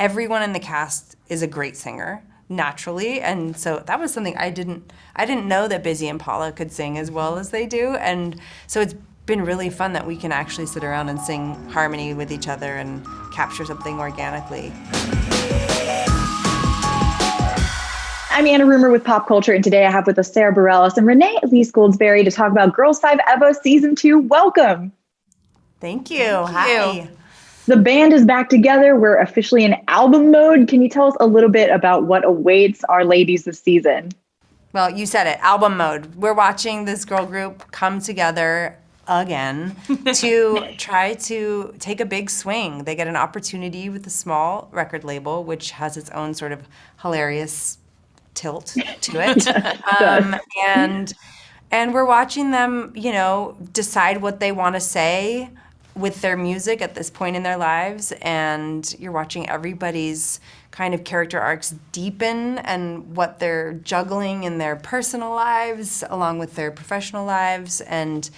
everyone in the cast is a great singer naturally, and so that was something I didn't know that Busy and Paula could sing as well as they do, and so it's been really fun that we can actually sit around and sing harmony with each other and capture something organically. I'm Anna Rumor with PopCulture, and today I have with us Sara Bareilles and Renée Elise Goldsberry to talk about Girls5Eva Season 2. Welcome. Thank you. Hi. The band is back together. We're officially in album mode. Can you tell us a little bit about what awaits our ladies this season? Well, you said it, album mode. We're watching this girl group come together again to try to take a big swing. They get an opportunity with a small record label, which has its own sort of hilarious tilt to it. And we're watching them, decide what they want to say with their music at this point in their lives, and you're watching everybody's kind of character arcs deepen and what they're juggling in their personal lives along with their professional lives, and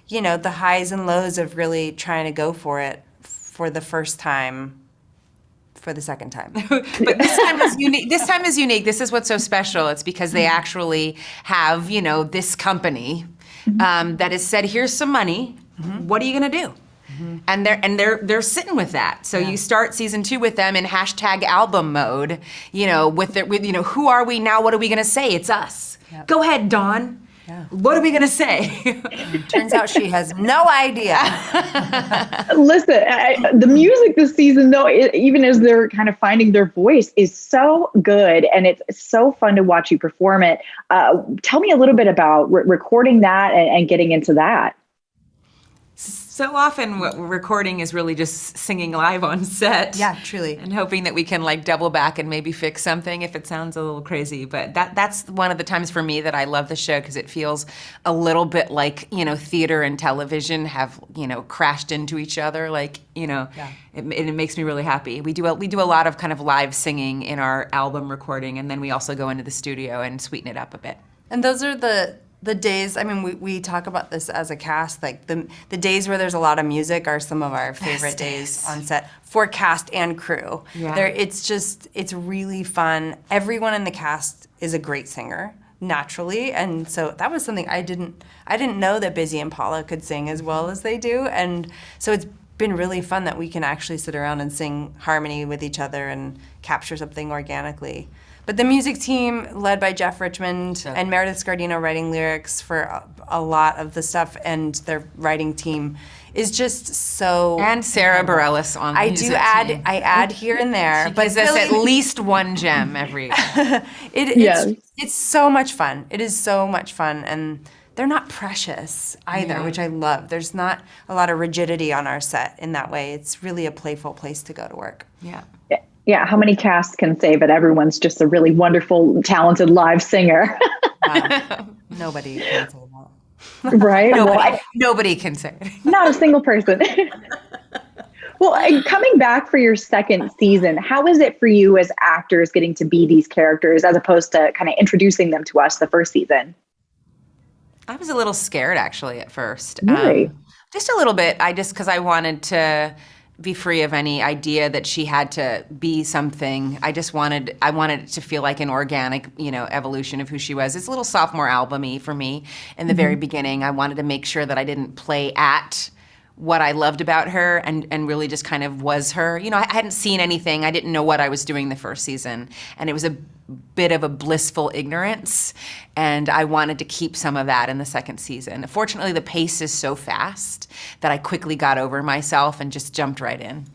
the highs and lows of really trying to go for it for the first time, for the second time. But this time is unique. This is what's so special. It's because they actually have, this company that has said, here's some money. What are you gonna do? And they're sitting with that. So you start season 2 with them in #album mode, with who are we now? What are we gonna say? It's us. Yep. Go ahead, Dawn. Yeah. What are we gonna say? Turns out she has no idea. Listen, the music this season, though, even as they're kind of finding their voice, is so good, and it's so fun to watch you perform it. Tell me a little bit about recording that and getting into that. So often what we're recording is really just singing live on set. Yeah, truly. And hoping that we can double back and maybe fix something if it sounds a little crazy. But that's one of the times for me that I love the show, because it feels a little bit like, theater and television have, crashed into each other. It makes me really happy. We do a lot of kind of live singing in our album recording, and then we also go into the studio and sweeten it up a bit. And those are the days, we talk about this as a cast, the days where there's a lot of music are some of our favorite days on set for cast and crew. Yeah. It's really fun. Everyone in the cast is a great singer, naturally, and so that was something I didn't know that Busy and Paula could sing as well as they do, and so it's been really fun that we can actually sit around and sing harmony with each other and capture something organically. But the music team, led by Jeff Richmond and Meredith Scardino, writing lyrics for a lot of the stuff, and their writing team is just so... And Sara Bareilles on the music team. I add here and there. She gives us at least one gem every year. It's so much fun. It is so much fun, and they're not precious either, which I love. There's not a lot of rigidity on our set in that way. It's really a playful place to go to work. Yeah. Yeah, how many casts can say that everyone's just a really wonderful, talented live singer? Nobody can say that. Right? Nobody can say it. Not a single person. Well, coming back for your second season, how is it for you as actors getting to be these characters as opposed to kind of introducing them to us the first season? I was a little scared, actually, at first. Really? Just a little bit. Because I wanted to be free of any idea that she had to be something. I wanted it to feel like an organic, evolution of who she was. It's a little sophomore album-y for me in the very beginning. I wanted to make sure that I didn't play at what I loved about her and really just kind of was her. I hadn't seen anything. I didn't know what I was doing the first season. And it was a bit of a blissful ignorance. And I wanted to keep some of that in the second season. Fortunately, the pace is so fast that I quickly got over myself and just jumped right in.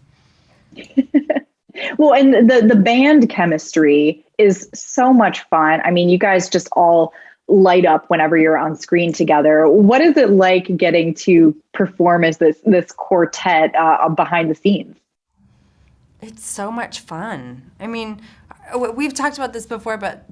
Well, and the band chemistry is so much fun. You guys just all light up whenever you're on screen together. What is it like getting to perform as this quartet behind the scenes? It's so much fun. We've talked about this before, but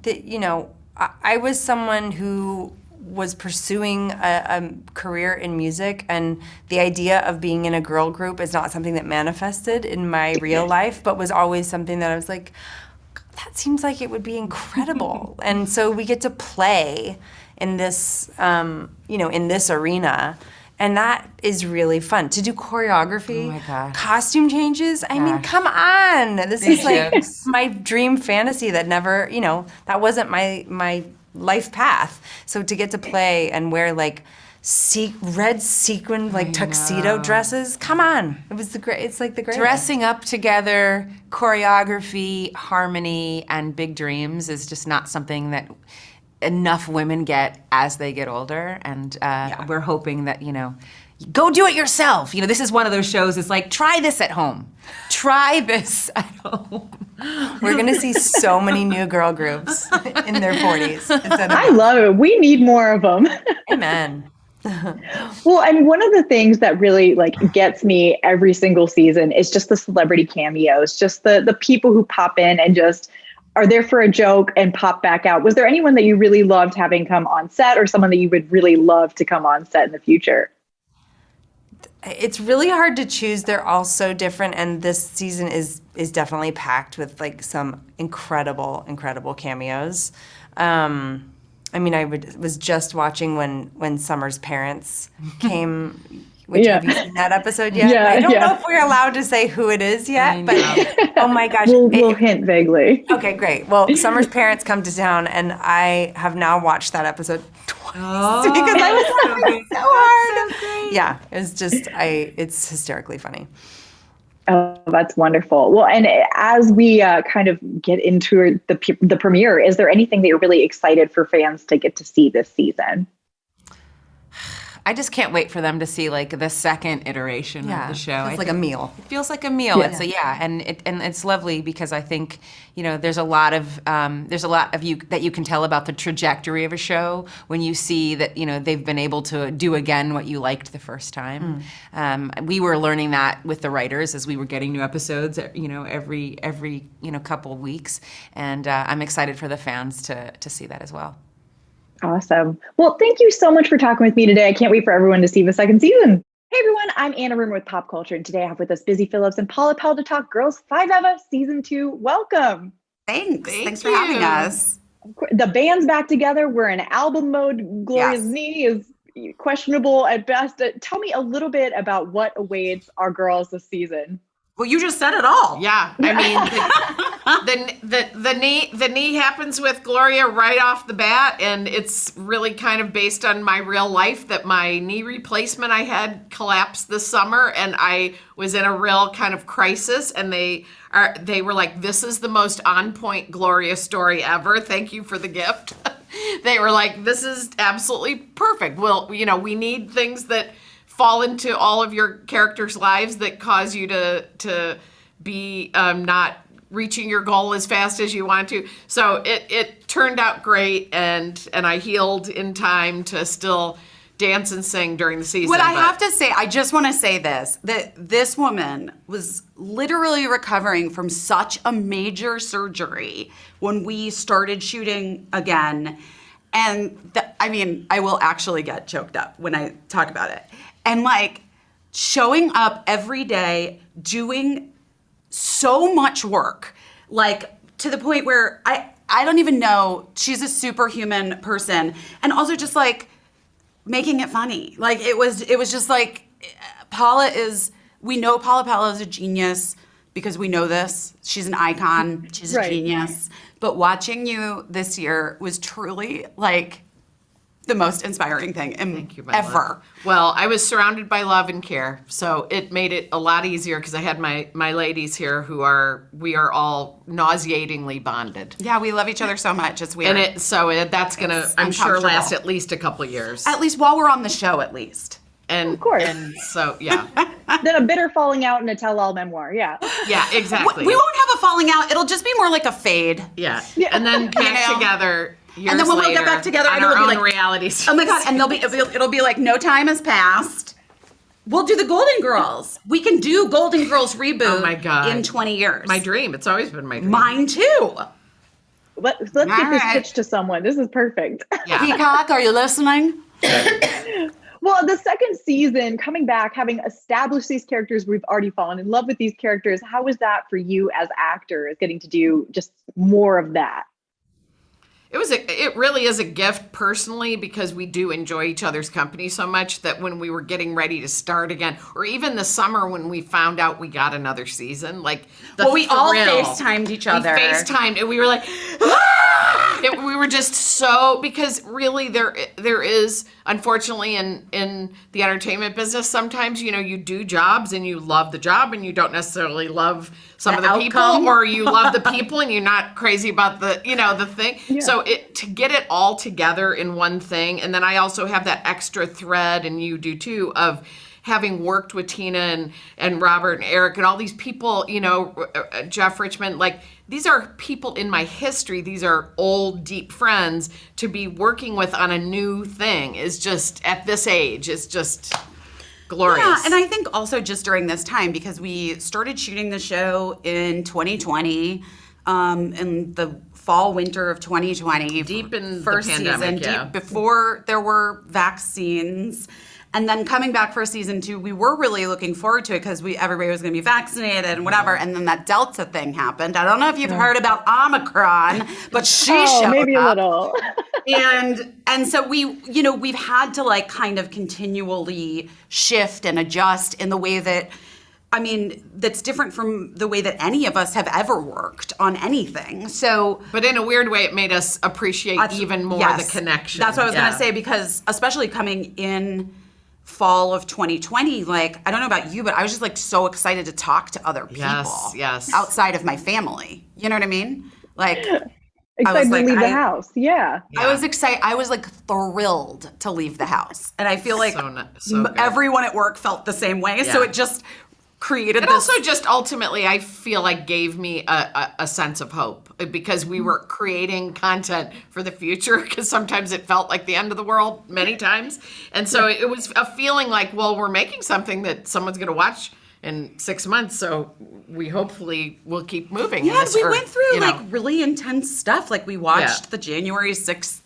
I was someone who was pursuing a career in music, and the idea of being in a girl group is not something that manifested in my real life, but was always something that I was like, that seems like it would be incredible. And so we get to play in this, in this arena, And that is really fun to do choreography, Oh my gosh. costume changes. I mean, come on. This is like my dream fantasy that never, that wasn't my life path. So to get to play and wear like red sequin like tuxedo dresses. Come on. It's like the greatest. Dressing up together, choreography, harmony, and big dreams is just not something that enough women get as they get older. And we're hoping that, go do it yourself. This is one of those shows. It's like, try this at home. Try this at home. We're going to see so many new girl groups in their 40s. I love it. We need more of them. Amen. Well, and one of the things that really gets me every single season is just the celebrity cameos, just the people who pop in and just are there for a joke and pop back out. Was there anyone that you really loved having come on set, or someone that you would really love to come on set in the future? It's really hard to choose. They're all so different, and this season is definitely packed with some incredible cameos. I was just watching when Summer's parents came. Have you seen that episode yet? Yeah, I don't know if we're allowed to say who it is yet, but oh my gosh. We'll hint vaguely. Okay, great. Well, Summer's parents come to town, and I have now watched that episode twice because I was laughing so hard. So great. Yeah, it's just, it's hysterically funny. Oh, that's wonderful. Well, and as we kind of get into the premiere, is there anything that you're really excited for fans to get to see this season? I just can't wait for them to see the second iteration of the show. It's like a meal. It feels like a meal. Yeah. And it's lovely because I think there's a lot of you that you can tell about the trajectory of a show when you see that they've been able to do again what you liked the first time. We were learning that with the writers as we were getting new episodes every couple of weeks, and I'm excited for the fans to see that as well. Awesome. Well, thank you so much for talking with me today. I can't wait for everyone to see the second season. Hey everyone, I'm Anna Rumor with PopCulture, and today I have with us Busy Phillips and Paula Pell to talk Girls5Eva Season 2. Welcome. Thanks for having us. The band's back together. We're in album mode. Gloria's knee is questionable at best. Tell me a little bit about what awaits our girls this season. Well, you just said it all. Yeah, the knee happens with Gloria right off the bat, and it's really kind of based on my real life that my knee replacement I had collapsed this summer, and I was in a real kind of crisis, and they were like, "This is the most on point Gloria story ever. Thank you for the gift." They were like, "This is absolutely perfect. Well, we need things that fall into all of your characters' lives that cause you to be not reaching your goal as fast as you want to." So it turned out great, and I healed in time to still dance and sing during the season. What I have to say, I just want to say this, that this woman was literally recovering from such a major surgery when we started shooting again. And I will actually get choked up when I talk about it. And showing up every day, doing so much work, to the point where I don't even know, she's a superhuman person. And also just making it funny. It was just we know Paula Pell is a genius because we know this. She's an icon. She's a genius. But watching you this year was truly the most inspiring thing ever. Love. Well, I was surrounded by love and care, so it made it a lot easier because I had my ladies here we are all nauseatingly bonded. Yeah, we love each other so much. It's weird. And that's gonna, I'm sure, last at least a couple years. At least while we're on the show, at least. And of course. And so, yeah. Then a bitter falling out and a tell-all memoir. Yeah. Yeah, exactly. We won't have a falling out. It'll just be more like a fade. Yeah. And then back together. And then when we'll get back together, on our own realities. Oh my God! And it'll be like no time has passed. We'll do the Golden Girls. We can do Golden Girls reboot. Oh my God. In 20 years. My dream. It's always been my dream. Mine too. Let's get this pitched to someone. This is perfect. Yeah. Peacock, are you listening? Well, the second season, coming back, having established these characters, we've already fallen in love with these characters. How was that for you as actors, getting to do just more of that? It really is a gift personally, because we do enjoy each other's company so much that when we were getting ready to start again, or even the summer when we found out we got another season, like we all FaceTimed each other. We FaceTimed and we were like, ah! We were just so, because really there is, unfortunately, in the entertainment business, sometimes, you do jobs and you love the job and you don't necessarily love some of the outcome. people, or you love the people and you're not crazy about the thing. Yeah. So to get it all together in one thing, and then I also have that extra thread, and you do too, of having worked with Tina and Robert and Eric and all these people, Jeff Richmond, like these are people in my history. These are old, deep friends to be working with on a new thing is just, at this age, is just glorious. Yeah, and I think also just during this time, because we started shooting the show in 2020, in the fall, winter of 2020. Deep in first the pandemic, season, deep before there were vaccines. And then coming back for season 2, we were really looking forward to it because everybody was going to be vaccinated and whatever. And then that Delta thing happened. I don't know if you've heard about Omicron, but she showed maybe up. A little. and so we've had to like kind of continually shift and adjust in the way that, that's different from the way that any of us have ever worked on anything. So, but in a weird way, it made us appreciate even more the connection. That's what I was going to say, because especially coming in fall of 2020, like, I don't know about you, but I was just like so excited to talk to other people outside of my family. You know what I mean? Like, excited to leave the house. Yeah. I was excited. I was like thrilled to leave the house. And I feel like everyone at work felt the same way. Yeah. So it just created it this. Also just ultimately, I feel like gave me a sense of hope, because we were creating content for the future, because sometimes it felt like the end of the world many times. And so it was a feeling like, well, we're making something that someone's going to watch in 6 months, so we hopefully will keep moving. Yeah, we went through like really intense stuff. Like we watched the January 6th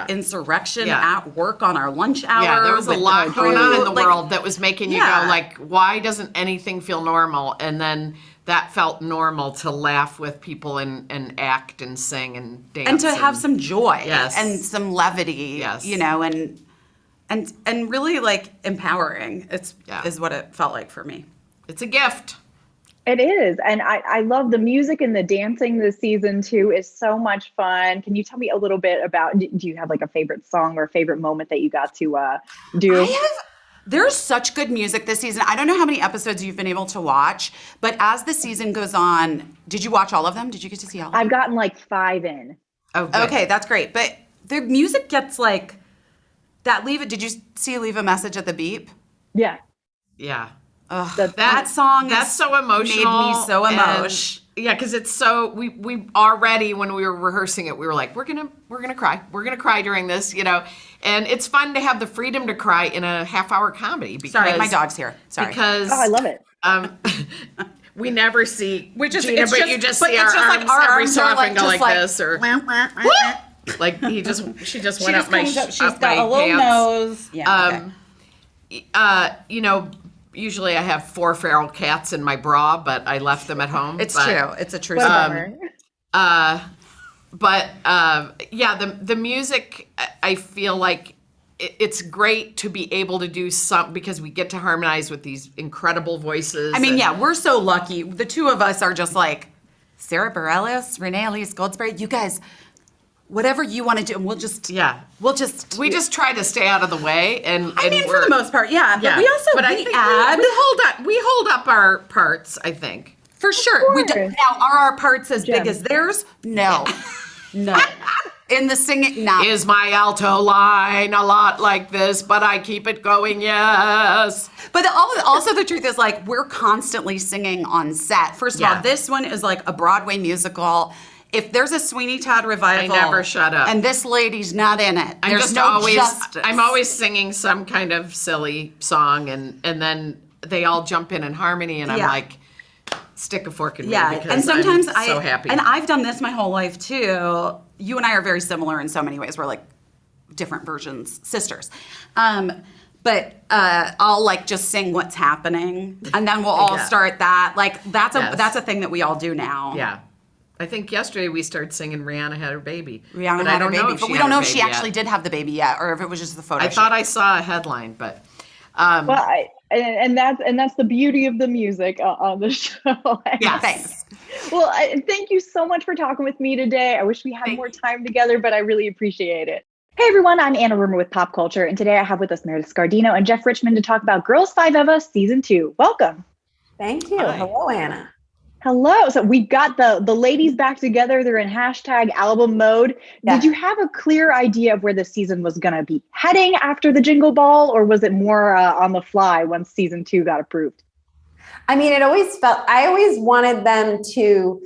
insurrection at work on our lunch hour. Yeah, there was a lot going on in the world that was making you go like, why doesn't anything feel normal? And then that felt normal to laugh with people and act and sing and dance. And to have some joy and some levity, and really like empowering. Is what it felt like for me. It's a gift. It is. And I love the music and the dancing this season too is so much fun. Can you tell me a little bit about, do you have like a favorite song or favorite moment that you got to do? There's such good music this season. I don't know how many episodes you've been able to watch, but as the season goes on, did you watch all of them? Did you get to see all of them? I've gotten like 5 in. Oh, good. Okay, that's great. But the music gets like that. Did you see Leave a Message at the Beep? Yeah. Yeah. That song that's so emotional. Made me so emotional. Yeah, because it's so we already, when we were rehearsing it, we were like, we're gonna cry during this, and it's fun to have the freedom to cry in a half-hour comedy. Because, sorry, my dog's here. Sorry. Because I love it. We never see Gina, you just see our arms like our every so often go like this, or like she just went up my she's up got my a little pants. nose. Yeah. Usually I have 4 feral cats in my bra, but I left them at home. It's true. It's a true story. The music, I feel like it's great to be able to do because we get to harmonize with these incredible voices. We're so lucky. The two of us are just like Sara Bareilles, Renée Elise Goldsberry. You guys, whatever you want to do, and we just try to stay out of the way, and for the most part, but we also we hold up our parts, I think, for sure. We do. Now, are our parts as big as theirs? No. In the singing, no. Is my alto line a lot like this, but I keep it going, yes. But also the truth is, like, we're constantly singing on set. First of all, this one is like a Broadway musical. If there's a Sweeney Todd revival, I never shut up. And this lady's not in it. There's justice. I'm always singing some kind of silly song, and then they all jump in harmony, and I'm like, stick a fork in me, because and sometimes I'm so happy. And I've done this my whole life too. You and I are very similar in so many ways. We're like different versions, sisters. But I'll like just sing what's happening, and then we'll all start that. Like that's a thing that we all do now. Yeah. I think yesterday we started singing Rihanna had her baby. Rihanna but had I don't her know baby, if but she we had don't her know if she baby actually yet. did have the baby yet, or if it was just the photo. I thought I saw a headline, but Well, that's the beauty of the music on the show. Yeah, thanks. Well, thank you so much for talking with me today. I wish we had more time together, but I really appreciate it. Hey everyone, I'm Anna Rumor with Pop Culture, and today I have with us Meredith Scardino and Jeff Richmond to talk about Girls5Eva Season 2. Welcome. Thank you. Hi. Hello, Anna. Hello. So we've got the ladies back together. They're in #album mode. Yeah. Did you have a clear idea of where the season was going to be heading after the Jingle Ball, or was it more on the fly once Season 2 got approved? I mean, I always wanted them to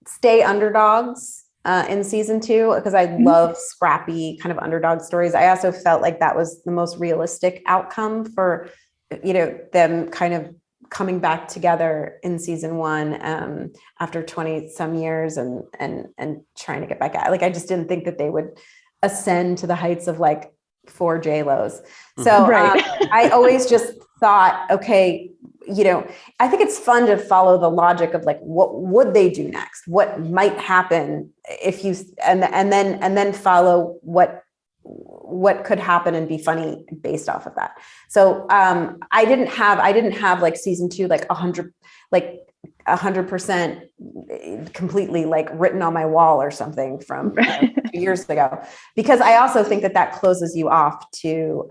stay underdogs in Season 2 because I love scrappy kind of underdog stories. I also felt like that was the most realistic outcome for, them kind of coming back together in Season 1 after 20 some years and trying to get back at. I just didn't think that they would ascend to the heights of 4 J-Los. So I always just thought, okay, I think it's fun to follow the logic of what would they do next? What might happen if you, and then follow what could happen and be funny based off of that. So I didn't have Season 2, 100% completely written on my wall or something from 2 years ago, because I also think that closes you off to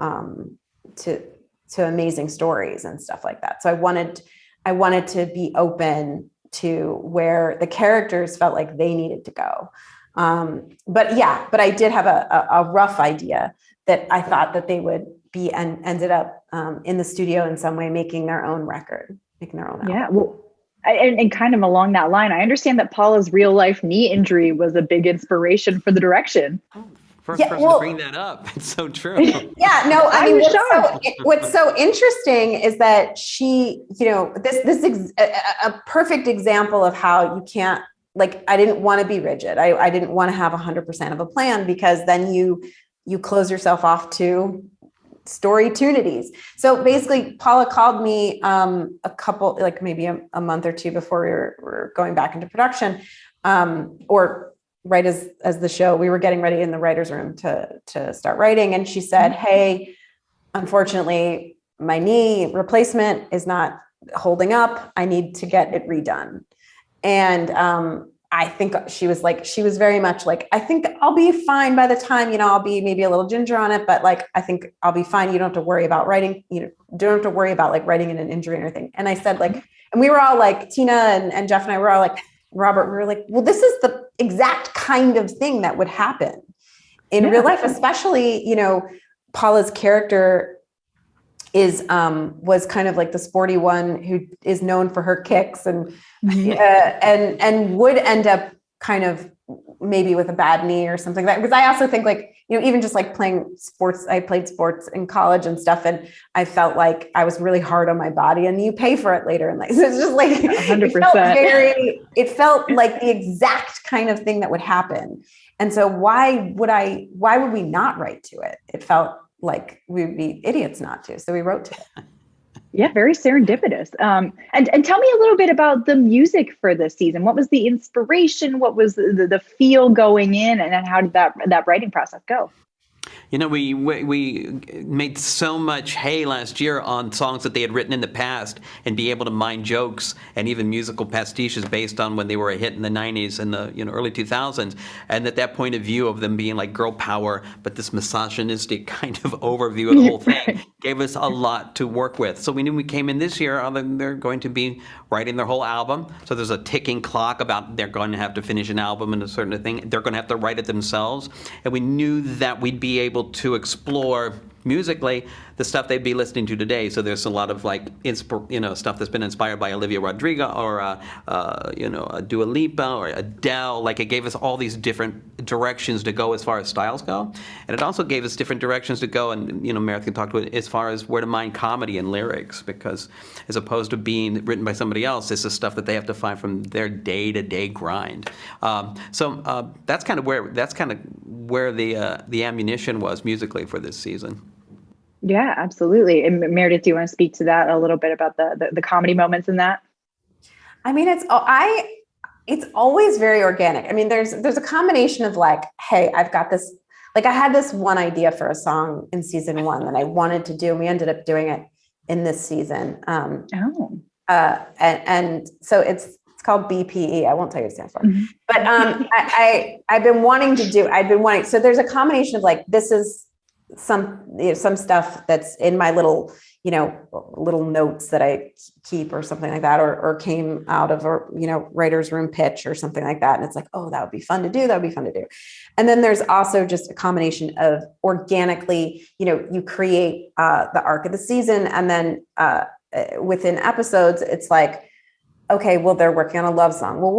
amazing stories and stuff like that. So I wanted to be open to where the characters felt like they needed to go. But I did have a rough idea that I thought that they would be and ended up in the studio in some way, making their own record, making their own album. Yeah. Well, and kind of along that line, I understand that Paula's real life knee injury was a big inspiration for the direction. First person to bring that up. It's so true. Yeah, no, I mean, what's so interesting is that she, this is a perfect example of how you can't, I didn't want to be rigid. I didn't want to have 100% of a plan, because then you close yourself off to story tunities. So basically Paula called me a couple, maybe a month or two before we were going back into production, or right as the show, we were getting ready in the writer's room to start writing. And she said, hey, unfortunately, my knee replacement is not holding up. I need to get it redone. And I think she was very much I think I'll be fine by the time, I'll be maybe a little ginger on it, but I think I'll be fine. You don't have to worry about writing, don't have to worry about writing in an injury or anything. And I said and we were all Tina and Jeff and I were all Robert, we were well, this is the exact kind of thing that would happen in real life, especially, Paula's character was kind of the sporty one who is known for her kicks and would end up kind of maybe with a bad knee or something like that. Because I also think even just playing sports, I played sports in college and stuff. And I felt like I was really hard on my body, and you pay for it later in life. So it's just 100%. It felt like the exact kind of thing that would happen. And so why would we not write to it? It felt like we'd be idiots not to. So we wrote to it. Yeah, very serendipitous. And tell me a little bit about the music for this season. What was the inspiration? What was the feel going in? And then how did that writing process go? We made so much hay last year on songs that they had written in the past, and be able to mine jokes and even musical pastiches based on when they were a hit in the 90s and the early 2000s. And that point of view of them being girl power, but this misogynistic kind of overview of the whole thing gave us a lot to work with. So we knew we came in this year, they're going to be writing their whole album. So there's a ticking clock about they're going to have to finish an album and a certain thing. They're going to have to write it themselves. And we knew that we'd be able to explore musically the stuff they'd be listening to today. So there's a lot of stuff that's been inspired by Olivia Rodrigo or a Dua Lipa or Adele. It gave us all these different directions to go as far as styles go, and it also gave us different directions to go. And Meredith can talk to it as far as where to mine comedy and lyrics, because as opposed to being written by somebody else, this is stuff that they have to find from their day-to-day grind. So that's kind of where the ammunition was musically for this season. Yeah, absolutely. And Meredith, do you want to speak to that a little bit about the comedy moments in that? I mean, it's always very organic. I mean, there's a combination of like, hey, I've got this, like I had this one idea for a song in season 1 that I wanted to do, and we ended up doing it in this season. And so it's called BPE. I won't tell you what it stands for, but I've been wanting, so there's a combination of like, this is some stuff that's in my little notes that I keep or something like that, or came out of a, writer's room pitch or something like that. And it's like, oh, that would be fun to do. That would be fun to do. And then there's also just a combination of organically, you create the arc of the season. And then within episodes, it's like, okay, well, they're working on a love song. Well,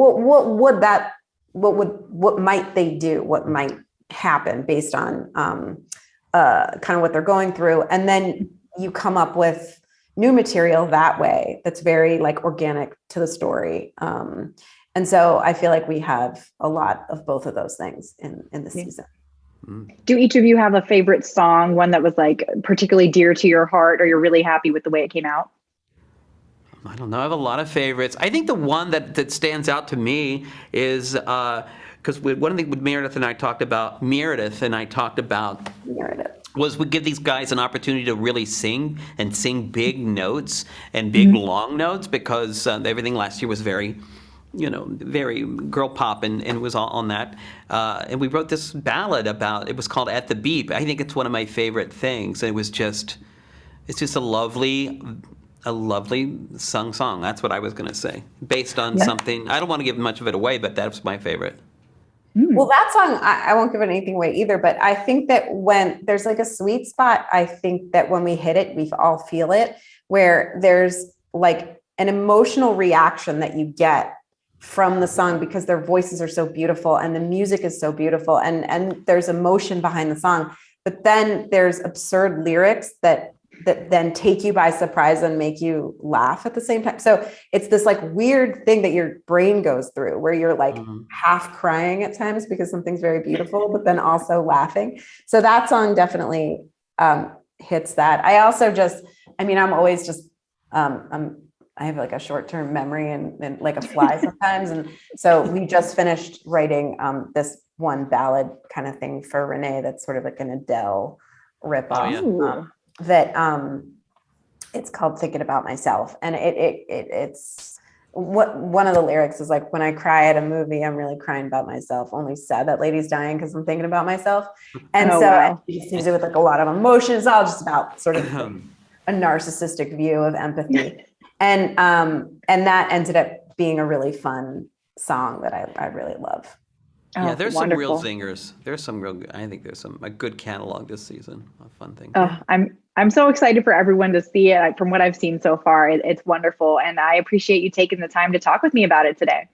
what might they do? What might happen based on kind of what they're going through? And then you come up with new material that way that's very like organic to the story. And so I feel like we have a lot of both of those things in the season. Do each of you have a favorite song, one that was like particularly dear to your heart, or you're really happy with the way it came out? I don't know. I have a lot of favorites. I think the one that stands out to me is because one thing with Meredith and I talked about was we give these guys an opportunity to really sing and sing big notes and big long notes, because everything last year was very, very girl pop and it was all on that. And we wrote this ballad it was called At the Beep. I think it's one of my favorite things. It's just a lovely sung song. That's what I was going to say. Based on something, I don't want to give much of it away, but that's my favorite. Well, that song, I won't give it anything away either, but I think that when there's like a sweet spot, I think that when we hit it, we all feel it, where there's like an emotional reaction that you get from the song because their voices are so beautiful and the music is so beautiful and there's emotion behind the song, but then there's absurd lyrics that then take you by surprise and make you laugh at the same time. So it's this like weird thing that your brain goes through where you're like half crying at times because something's very beautiful, but then also laughing. So that song definitely hits that. I also I'm always just, I have like a short-term memory and like a fly sometimes. And so we just finished writing this one ballad kind of thing for Renee that's sort of like an Adele ripoff. It's called Thinking About Myself. And it's one of the lyrics is like, when I cry at a movie, I'm really crying about myself. Only sad that lady's dying because I'm thinking about myself. And she sees it with like a lot of emotion. It's all just about sort of a narcissistic view of empathy. And that ended up being a really fun song that I really love. Yeah, there's wonderful. some real zingers. I think there's a good catalog this season of fun things. Oh, I'm so excited for everyone to see it. From what I've seen so far, it's wonderful. And I appreciate you taking the time to talk with me about it today.